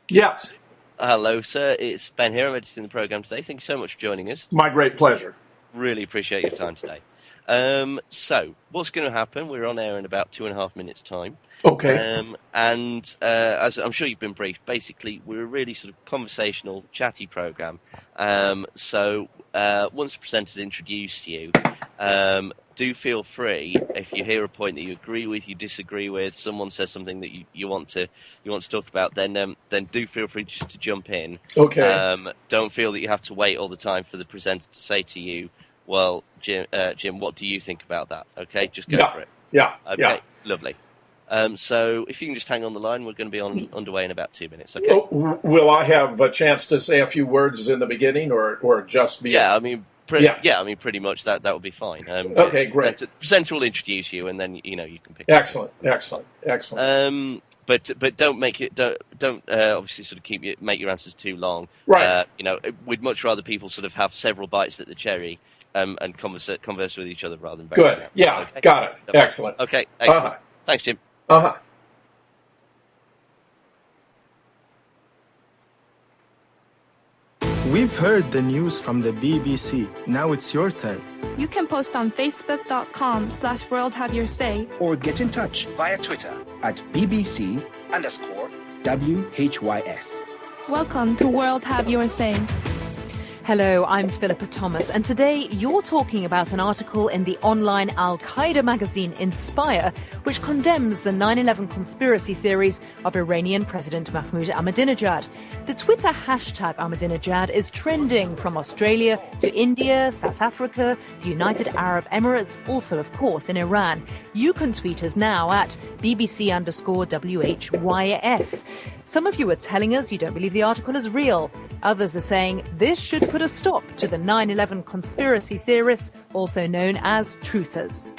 Yes. Hello, sir. It's Ben here. I'm editing the program today. Thank you so much for joining us. My great pleasure. Really appreciate your time today. So, what's going to happen? We're on air in about 2.5 minutes' time. Okay. As I'm sure you've been briefed, basically, we're a really sort of conversational, chatty program. Once the presenters introduce you, do feel free, if you hear a point that you agree with, you disagree with, someone says something that you want to talk about, then do feel free just to jump in. Okay. Don't feel that you have to wait all the time for the presenter to say to you, well, Jim, what do you think about that? Okay, just go for it. Yeah. Okay, lovely. So if you can just hang on the line, we're going to be underway in about 2 minutes. Okay. Will I have a chance to say a few words in the beginning, or just be? Yeah, I mean, pretty much that would be fine. Okay, great. The presenter will introduce you, and then you can pick. Excellent. But don't make it don't obviously sort of make your answers too long. Right. We'd much rather people sort of have several bites at the cherry. And converse with each other rather than good. Yeah, okay? Got it. Excellent. Okay, excellent. Thanks, Jim. We've heard the news from the BBC. Now it's your turn. You can post on facebook.com/worldhaveyoursay or get in touch via Twitter at BBC_WHYS. Welcome to World Have Your Say. Hello, I'm Philippa Thomas, and today you're talking about an article in the online Al-Qaeda magazine Inspire, which condemns the 9/11 conspiracy theories of Iranian President Mahmoud Ahmadinejad. The Twitter hashtag Ahmadinejad is trending from Australia to India, South Africa, the United Arab Emirates, also, of course, in Iran. You can tweet us now at BBC_WHYS. Some of you are telling us you don't believe the article is real. Others are saying this should put a stop to the 9/11 conspiracy theorists, also known as truthers.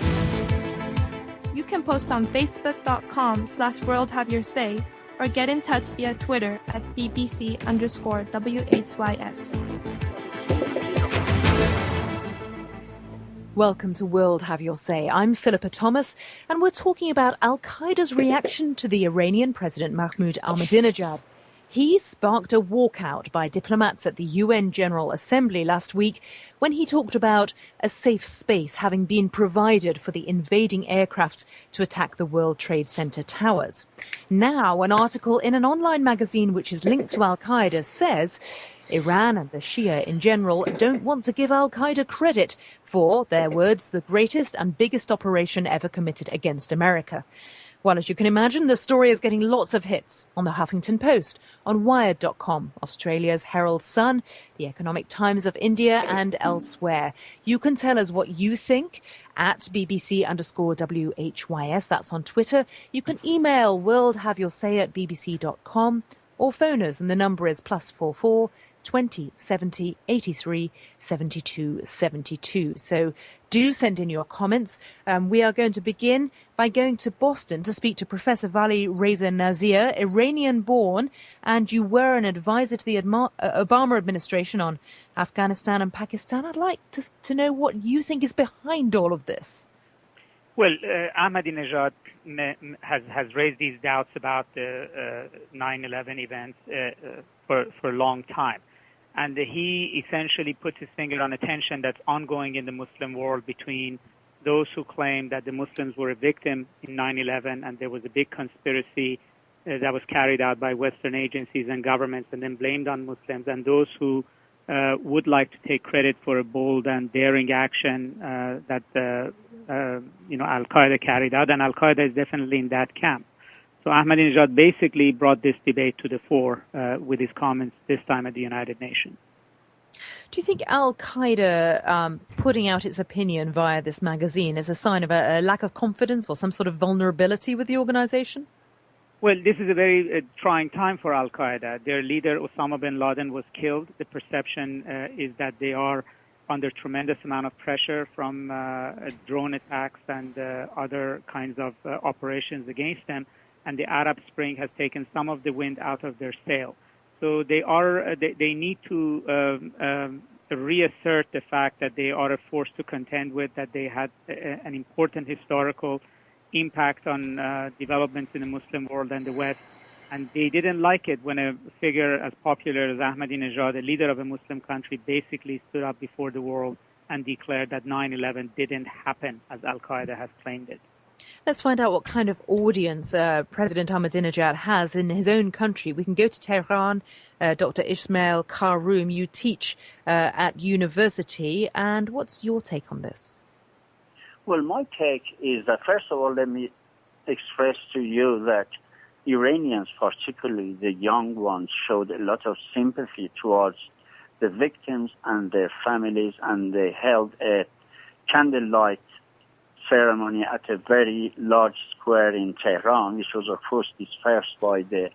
You can post on facebook.com/worldhaveyoursay or get in touch via Twitter at BBC_WHYS. Welcome to World Have Your Say. I'm Philippa Thomas, and we're talking about Al-Qaeda's reaction to the Iranian President Mahmoud Ahmadinejad. He sparked a walkout by diplomats at the UN General Assembly last week when he talked about a safe space having been provided for the invading aircraft to attack the World Trade Center towers. Now, an article in an online magazine which is linked to Al-Qaeda says Iran and the Shia in general don't want to give Al-Qaeda credit for, their words, the greatest and biggest operation ever committed against America. Well, as you can imagine, the story is getting lots of hits on the Huffington Post, on Wired.com, Australia's Herald Sun, the Economic Times of India, and elsewhere. You can tell us what you think at BBC_WHYS. That's on Twitter. You can email worldhaveyoursay@bbc.com or phone us, and the number is +44 20 70 83 72 72. So do send in your comments. We are going to begin by going to Boston to speak to Professor Vali Reza Nazir, Iranian-born, and you were an advisor to the Obama administration on Afghanistan and Pakistan. I'd like to know what you think is behind all of this. Well, Ahmadinejad has raised these doubts about the 9/11 events for a long time. And he essentially puts his finger on a tension that's ongoing in the Muslim world between those who claim that the Muslims were a victim in 9/11 and there was a big conspiracy that was carried out by Western agencies and governments and then blamed on Muslims, and those who would like to take credit for a bold and daring action that Al-Qaeda carried out, and Al-Qaeda is definitely in that camp. So Ahmadinejad basically brought this debate to the fore with his comments this time at the United Nations. Do you think Al-Qaeda putting out its opinion via this magazine is a sign of a lack of confidence or some sort of vulnerability with the organization? Well, this is a very trying time for Al-Qaeda. Their leader, Osama bin Laden, was killed. The perception is that they are under tremendous amount of pressure from drone attacks and other kinds of operations against them. And the Arab Spring has taken some of the wind out of their sail. So they need to reassert the fact that they are a force to contend with, that they had an important historical impact on developments in the Muslim world and the West, And they didn't like it when a figure as popular as Ahmadinejad, the leader of a Muslim country, basically stood up before the world and declared that 9/11 didn't happen as Al-Qaeda has claimed it. Let's find out what kind of audience President Ahmadinejad has in his own country. We can go to Tehran. Dr. Ismail Karoum, you teach at university, and what's your take on this? Well, my take is that, first of all, let me express to you that Iranians, particularly the young ones, showed a lot of sympathy towards the victims and their families, and they held a candlelight ceremony at a very large square in Tehran, which was, of course, dispersed by the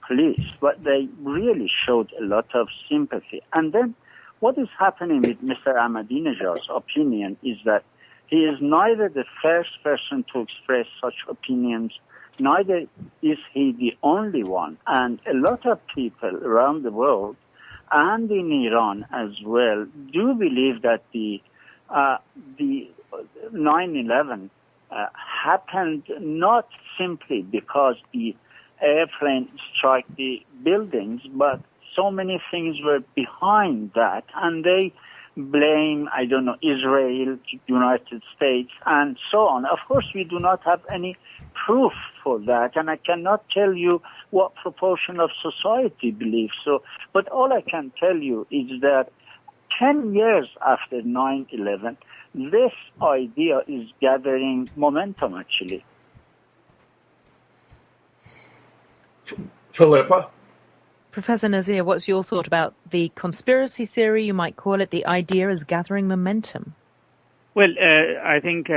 police. But they really showed a lot of sympathy. And then what is happening with Mr. Ahmadinejad's opinion is that he is neither the first person to express such opinions, neither is he the only one. And a lot of people around the world and in Iran as well do believe that the 9/11 happened not simply because the airplane struck the buildings, but so many things were behind that, and they blame, Israel, United States, and so on. Of course, we do not have any proof for that, and I cannot tell you what proportion of society believes so. But all I can tell you is that 10 years after 9/11, this idea is gathering momentum, actually. Philippa? Professor Nazir, what's your thought about the conspiracy theory, you might call it, the idea is gathering momentum? Well, I think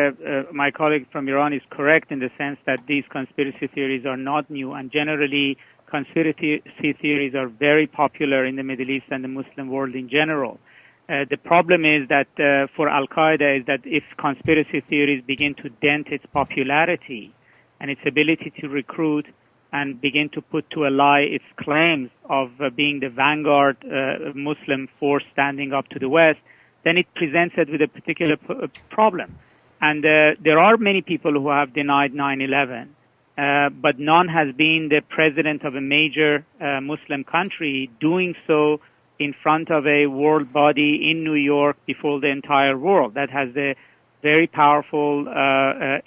my colleague from Iran is correct in the sense that these conspiracy theories are not new, and generally conspiracy theories are very popular in the Middle East and the Muslim world in general. The problem is that for Al-Qaeda is that if conspiracy theories begin to dent its popularity and its ability to recruit and begin to put to a lie its claims of being the vanguard Muslim force standing up to the West, then it presents it with a particular problem. And there are many people who have denied 9/11, but none has been the president of a major Muslim country doing so in front of a world body in New York before the entire world. That has a very powerful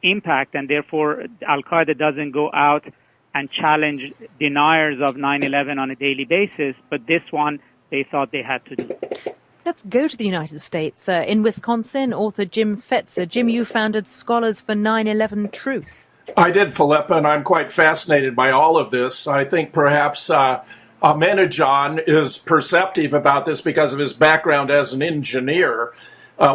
impact, and therefore Al-Qaeda doesn't go out and challenge deniers of 9/11 on a daily basis, but this one they thought they had to do. Let's go to the United States. In Wisconsin, author Jim Fetzer. Jim, you founded Scholars for 9/11 Truth. I did, Philippa, and I'm quite fascinated by all of this. I think perhaps Ahmadinejad is perceptive about this because of his background as an engineer.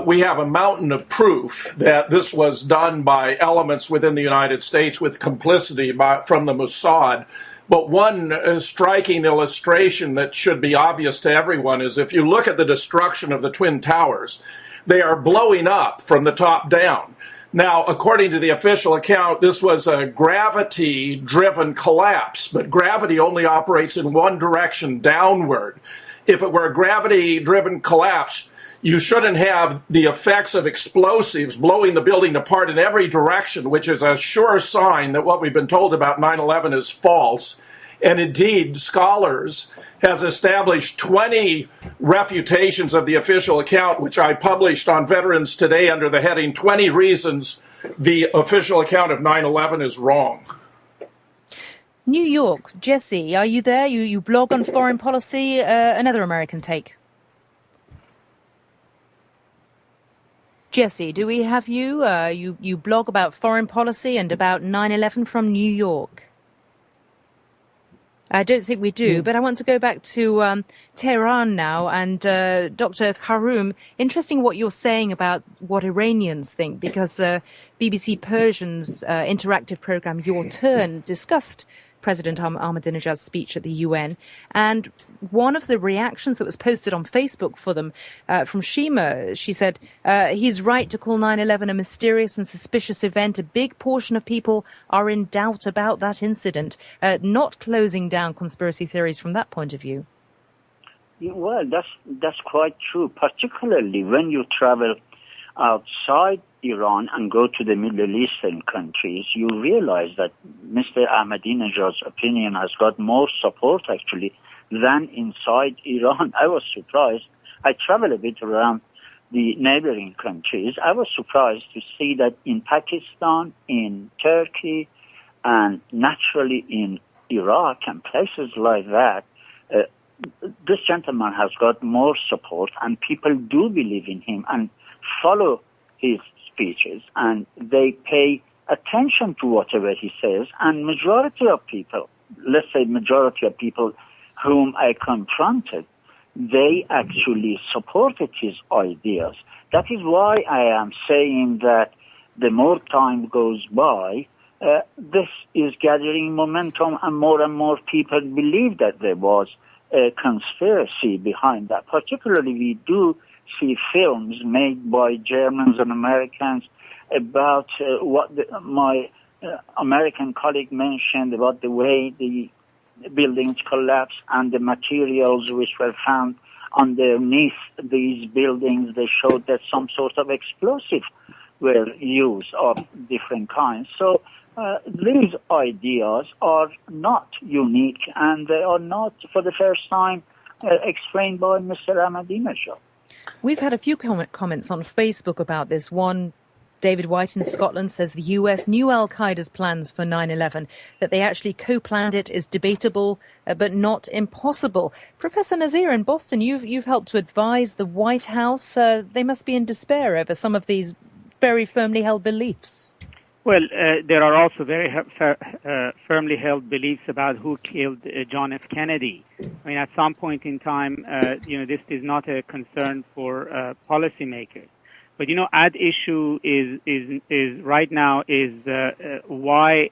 We have a mountain of proof that this was done by elements within the United States with complicity from the Mossad. But one striking illustration that should be obvious to everyone is if you look at the destruction of the Twin Towers, they are blowing up from the top down. Now, according to the official account, this was a gravity-driven collapse, but gravity only operates in one direction, downward. If it were a gravity-driven collapse, you shouldn't have the effects of explosives blowing the building apart in every direction, which is a sure sign that what we've been told about 9/11 is false. And indeed, Scholars has established 20 refutations of the official account, which I published on Veterans Today under the heading 20 Reasons the Official Account of 9/11 is Wrong. New York, Jesse, are you there? You blog on foreign policy, another American take. Jesse, do we have you? You blog about foreign policy and about 9/11 from New York. I don't think we do, but I want to go back to Tehran now. And Dr. Karoum, interesting what you're saying about what Iranians think, because BBC Persian's interactive program, Your Turn, discussed President Ahmadinejad's speech at the UN. And one of the reactions that was posted on Facebook for them from Shima, she said, he's right to call 9/11 a mysterious and suspicious event. A big portion of people are in doubt about that incident, not closing down conspiracy theories from that point of view. Well, that's quite true, particularly when you travel outside Iran and go to the Middle Eastern countries, you realize that Mr. Ahmadinejad's opinion has got more support, actually, than inside Iran. I was surprised. I travel a bit around the neighboring countries. I was surprised to see that in Pakistan, in Turkey, and naturally in Iraq and places like that, this gentleman has got more support, and people do believe in him and follow his speeches, and they pay attention to whatever he says. And majority of people, let's say majority of people whom I confronted, they actually supported his ideas. That is why I am saying that the more time goes by, this is gathering momentum, and more people believe that there was a conspiracy behind that. Particularly, we do see films made by Germans and Americans about what my American colleague mentioned about the way the buildings collapsed and the materials which were found underneath these buildings. They showed that some sort of explosive were used of different kinds. So these ideas are not unique, and they are not, for the first time, explained by Mr. Ahmadinejad. We've had a few comments on Facebook about this. One, David White in Scotland, says the US knew al-Qaeda's plans for 9/11. That they actually co-planned it is debatable, but not impossible. Professor Nazir in Boston, you've helped to advise the White House. They must be in despair over some of these very firmly held beliefs. Well, there are also very firmly held beliefs about who killed John F. Kennedy. I mean, at some point in time, this is not a concern for policymakers. But at issue is right now is why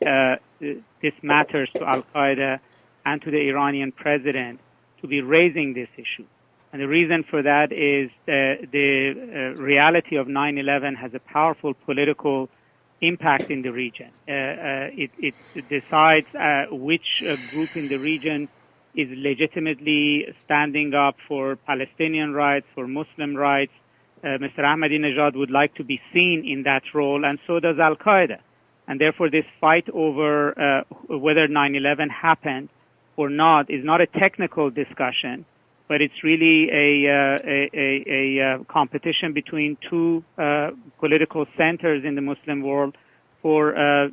this matters to Al Qaeda and to the Iranian president to be raising this issue. And the reason for that is the reality of 9/11 has a powerful political impact in the region. It decides which group in the region is legitimately standing up for Palestinian rights, for Muslim rights. Mr. Ahmadinejad would like to be seen in that role, and so does Al-Qaeda. And therefore, this fight over whether 9/11 happened or not is not a technical discussion, but it's really a competition between two political centers in the Muslim world for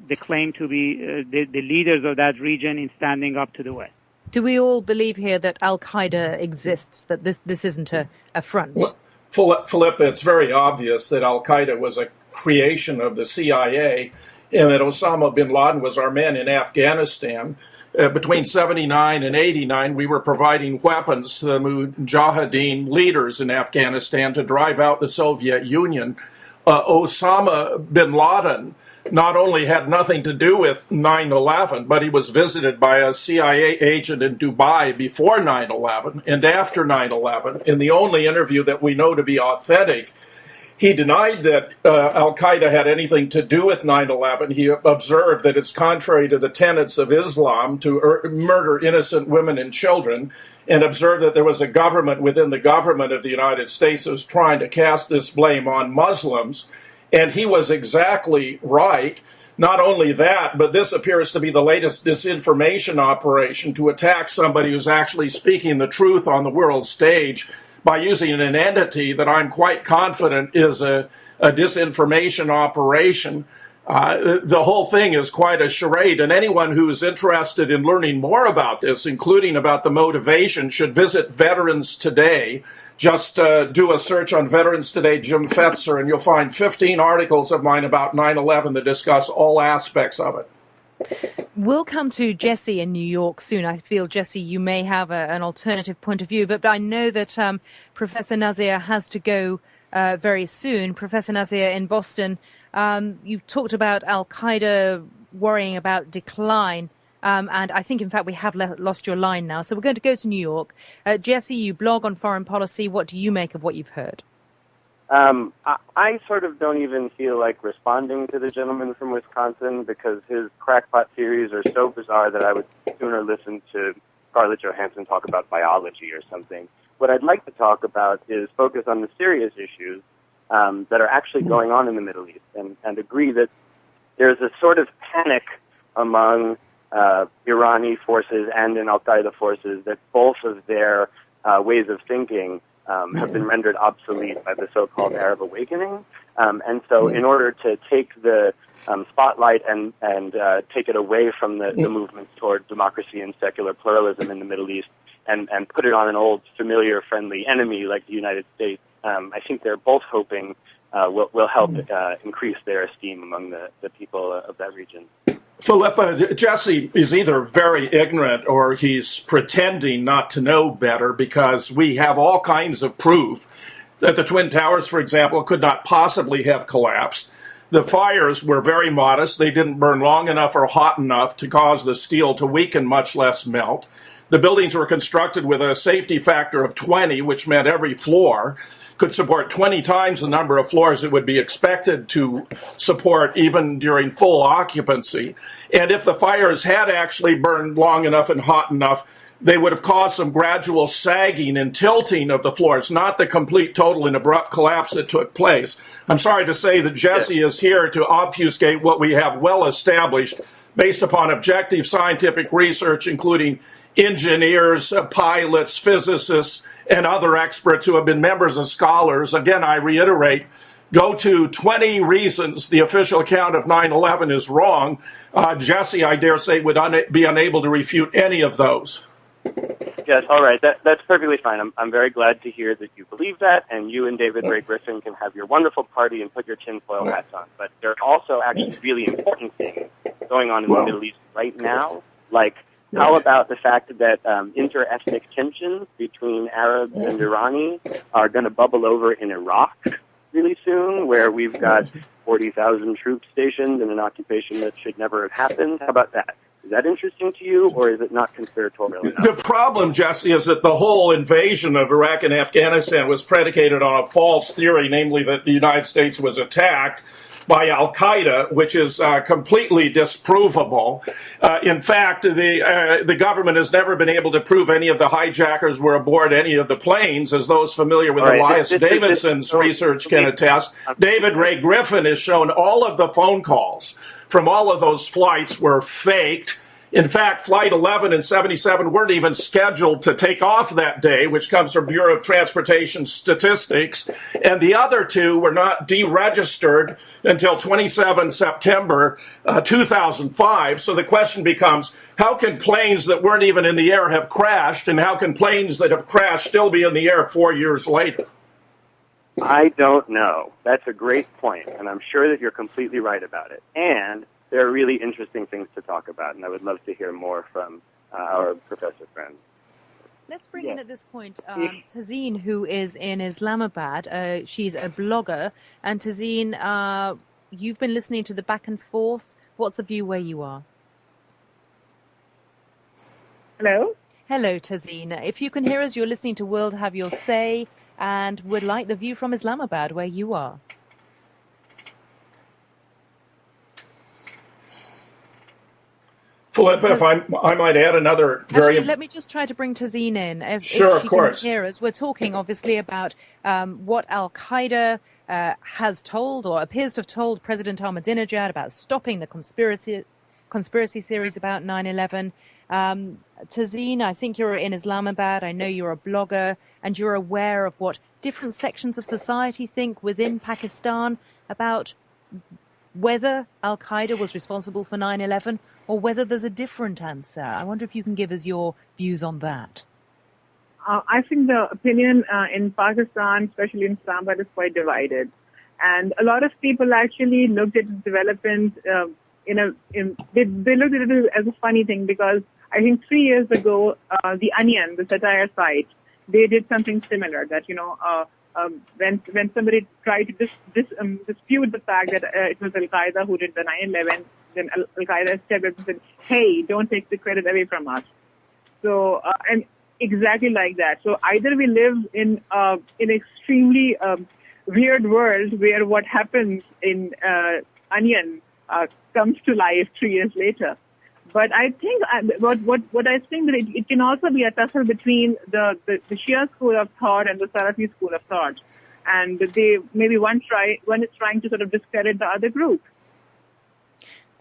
the claim to be the leaders of that region in standing up to the West. Do we all believe here that Al-Qaeda exists, that this isn't a front? Well, Philip, it's very obvious that Al-Qaeda was a creation of the CIA and that Osama bin Laden was our man in Afghanistan. Between 79 and 89, we were providing weapons to the Mujahideen leaders in Afghanistan to drive out the Soviet Union. Osama bin Laden not only had nothing to do with 9/11, but he was visited by a CIA agent in Dubai before 9/11 and after 9/11. In the only interview that we know to be authentic, he denied that Al-Qaeda had anything to do with 9/11. He observed that it's contrary to the tenets of Islam to murder innocent women and children, and observed that there was a government within the government of the United States that was trying to cast this blame on Muslims. And he was exactly right. Not only that, but this appears to be the latest disinformation operation to attack somebody who's actually speaking the truth on the world stage by using an entity that I'm quite confident is a disinformation operation. The whole thing is quite a charade, and anyone who is interested in learning more about this, including about the motivation, should visit Veterans Today. Just do a search on Veterans Today, Jim Fetzer, and you'll find 15 articles of mine about 9/11 that discuss all aspects of it. We'll come to Jesse in New York soon. I feel, Jesse, you may have an alternative point of view, but I know that Professor Nazir has to go very soon. Professor Nazir in Boston, you talked about Al-Qaeda worrying about decline. And I think, in fact, we have lost your line now. So we're going to go to New York. Jesse, you blog on foreign policy. What do you make of what you've heard? I sort of don't even feel like responding to the gentleman from Wisconsin because his crackpot theories are so bizarre that I would sooner listen to Scarlett Johansson talk about biology or something. What I'd like to talk about is focus on the serious issues that are actually going on in the Middle East, and agree that there's a sort of panic among Irani forces and in al-Qaeda forces that both of their ways of thinking have been rendered obsolete by the so-called Arab awakening. And so in order to take the spotlight and take it away from the movements toward democracy and secular pluralism in the Middle East and put it on an old, familiar, friendly enemy like the United States, I think they're both hoping will help increase their esteem among the people of that region. Philippa, Jesse is either very ignorant or he's pretending not to know better, because we have all kinds of proof that the Twin Towers, for example, could not possibly have collapsed. The fires were very modest. They didn't burn long enough or hot enough to cause the steel to weaken, much less melt. The buildings were constructed with a safety factor of 20, which meant every floor could support 20 times the number of floors it would be expected to support even during full occupancy. And if the fires had actually burned long enough and hot enough, they would have caused some gradual sagging and tilting of the floors, not the complete, total, and abrupt collapse that took place. I'm sorry to say that Jesse is here to obfuscate what we have well established based upon objective scientific research, including engineers, pilots, physicists, and other experts who have been members and scholars. Again, I reiterate, go to 20 Reasons the official account of 9/11 is wrong. Jesse, I dare say, would be unable to refute any of those. Yes, all right. That's perfectly fine. I'm very glad to hear that you believe that, and you and David Ray Griffin can have your wonderful party and put your tinfoil hats on. But there are also actually really important things going on in the Middle East right now, like how about the fact that inter-ethnic tensions between Arabs and Irani are going to bubble over in Iraq really soon, where we've got 40,000 troops stationed in an occupation that should never have happened? How about that? Is that interesting to you, or is it not conspiratorial enough? The problem, Jesse, is that the whole invasion of Iraq and Afghanistan was predicated on a false theory, namely that the United States was attacked by al-Qaeda, which is completely disprovable. In fact, the government has never been able to prove any of the hijackers were aboard any of the planes, as those familiar with Elias Davidson's research can attest. David Ray Griffin has shown all of the phone calls from all of those flights were faked. In fact, Flight 11 and 77 weren't even scheduled to take off that day, which comes from Bureau of Transportation statistics. And the other two were not deregistered until 27 September 2005. So the question becomes, how can planes that weren't even in the air have crashed? And how can planes that have crashed still be in the air 4 years later? I don't know. That's a great point, and I'm sure that you're completely right about it. And there are really interesting things to talk about, and I would love to hear more from our professor friend. Let's bring in at this point Tazeen, who is in Islamabad. She's a blogger. And Tazeen, you've been listening to the back and forth. What's the view where you are? Hello? Hello, Tazeen. If you can hear us, you're listening to World Have Your Say, and would like the view from Islamabad, where you are. Philippa, if I might add another very... Actually, let me just try to bring Tazeen in. If sure, she of course. Can hear us. We're talking, obviously, about what al-Qaeda has told, or appears to have told, President Ahmadinejad about stopping the conspiracy theories about 9/11. Tazeen, I think you're in Islamabad. I know you're a blogger, and you're aware of what different sections of society think within Pakistan about whether al-Qaeda was responsible for 9/11 or whether there's a different answer. I wonder if you can give us your views on that. I think the opinion in Pakistan, especially in Islamabad, is quite divided. And a lot of people actually looked at the development they looked at it as a funny thing, because I think 3 years ago, The Onion, the satire site, they did something similar, that, when somebody tried to dispute the fact that it was Al-Qaeda who did the 9/11, then Al-Qaeda stepped up and said, hey, don't take the credit away from us. So, and exactly like that. So either we live in an extremely weird world where what happens in Onion comes to life 3 years later. But I think what I think that it can also be a tussle between the Shia school of thought and the Salafi school of thought. and maybe one is trying to sort of discredit the other group.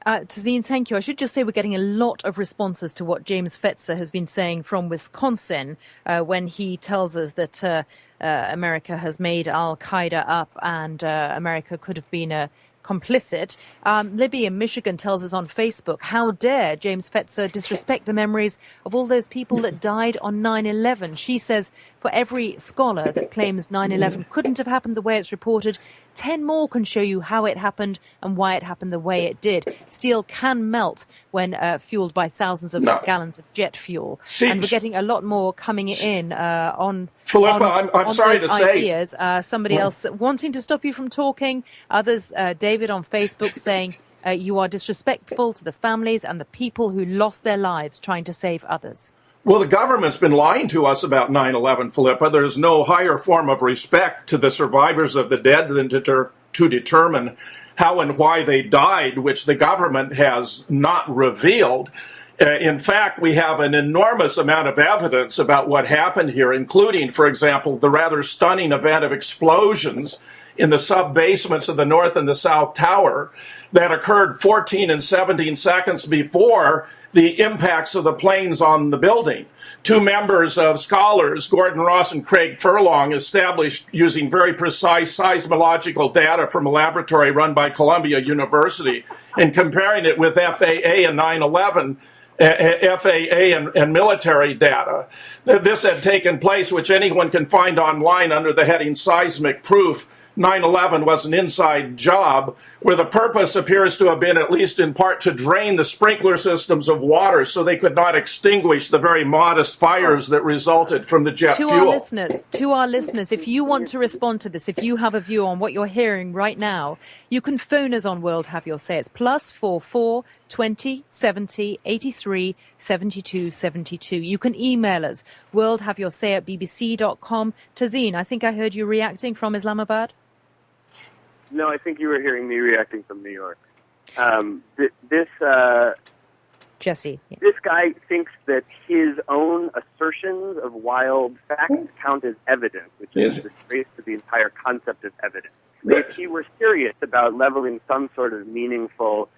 Tazeen, thank you. I should just say we're getting a lot of responses to what James Fetzer has been saying from Wisconsin when he tells us that America has made Al-Qaeda up and America could have been complicit. Libby in Michigan tells us on Facebook, how dare James Fetzer disrespect the memories of all those people that died on 9/11. She says, for every scholar that claims 9/11 couldn't have happened the way it's reported, 10 more can show you how it happened and why it happened the way it did. Steel can melt when fueled by thousands of gallons of jet fuel. And we're getting a lot more coming in on Philippa, I'm sorry those to ideas. Somebody else wanting to stop you from talking. Others, David on Facebook saying you are disrespectful to the families and the people who lost their lives trying to save others. Well, the government's been lying to us about 9/11, Philippa. There's no higher form of respect to the survivors of the dead than to determine how and why they died, which the government has not revealed. In fact, we have an enormous amount of evidence about what happened here, including, for example, the rather stunning event of explosions in the sub-basements of the North and the South Tower that occurred 14 and 17 seconds before the impacts of the planes on the building. Two members of scholars, Gordon Ross and Craig Furlong, established using very precise seismological data from a laboratory run by Columbia University and comparing it with FAA and 9/11, FAA and military data. This had taken place, which anyone can find online under the heading Seismic Proof. 9/11 was an inside job where the purpose appears to have been, at least in part, to drain the sprinkler systems of water so they could not extinguish the very modest fires that resulted from the jet fuel. To our listeners, if you want to respond to this, if you have a view on what you're hearing right now, you can phone us on World Have Your Say. It's +44 20 70 83 72 72. You can email us, worldhaveyoursay@bbc.com. Tazeen, I think I heard you reacting from Islamabad. No, I think you were hearing me reacting from New York. Jesse. Yeah. This guy thinks that his own assertions of wild facts count as evidence, which is a disgrace to the entire concept of evidence. If he were serious about leveling some sort of meaningful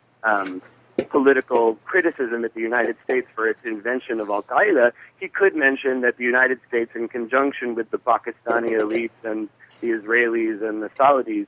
political criticism at the United States for its invention of Al-Qaeda, he could mention that the United States, in conjunction with the Pakistani elites and the Israelis and the Saudis,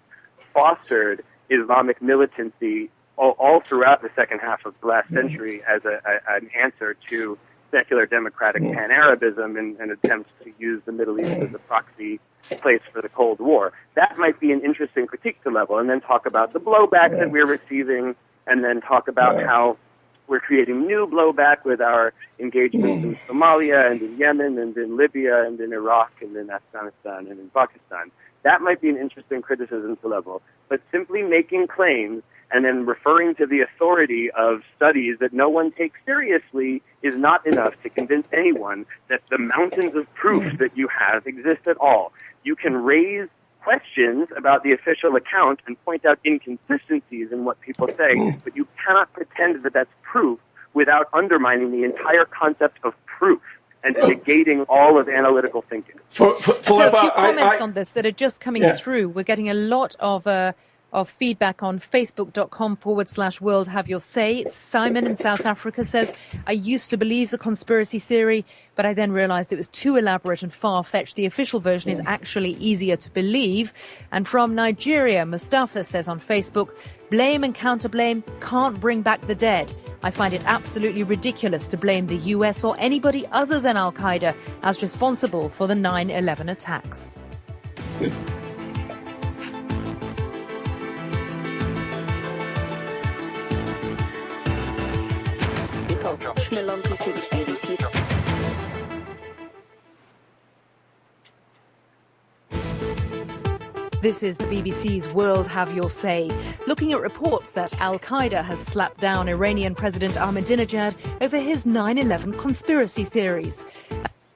fostered Islamic militancy all throughout the second half of the last century as an answer to secular democratic pan-Arabism and an attempt to use the Middle East as a proxy place for the Cold War. That might be an interesting critique to level, and then talk about the blowback that we're receiving, and then talk about how we're creating new blowback with our engagements in Somalia and in Yemen and in Libya and in Iraq and in Afghanistan and in Pakistan. That might be an interesting criticism to level. But simply making claims and then referring to the authority of studies that no one takes seriously is not enough to convince anyone that the mountains of proof that you have exist at all. You can raise questions about the official account and point out inconsistencies in what people say, but you cannot pretend that that's proof without undermining the entire concept of proof and negating all of analytical thinking. A few comments on this that are just coming through. We're getting a lot of feedback on facebook.com/World Have Your Say. Simon in South Africa says, I used to believe the conspiracy theory, but I then realized it was too elaborate and far-fetched. The official version is actually easier to believe. And from Nigeria, Mustafa says on Facebook, blame and counterblame can't bring back the dead. I find it absolutely ridiculous to blame the US or anybody other than Al-Qaeda as responsible for the 9/11 attacks. This is the BBC's World Have Your Say, looking at reports that Al-Qaeda has slapped down Iranian President Ahmadinejad over his 9/11 conspiracy theories.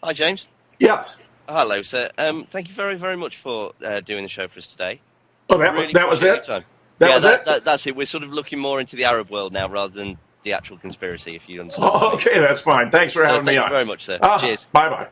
Hi, James. Yes. Hello, sir. Thank you very, very much for doing the show for us today. Oh, that was it? That was it? That's it. We're sort of looking more into the Arab world now rather than the actual conspiracy, if you understand. Oh, okay, that's fine. Thanks for having me on. Thank you very much, sir. Cheers. Bye-bye.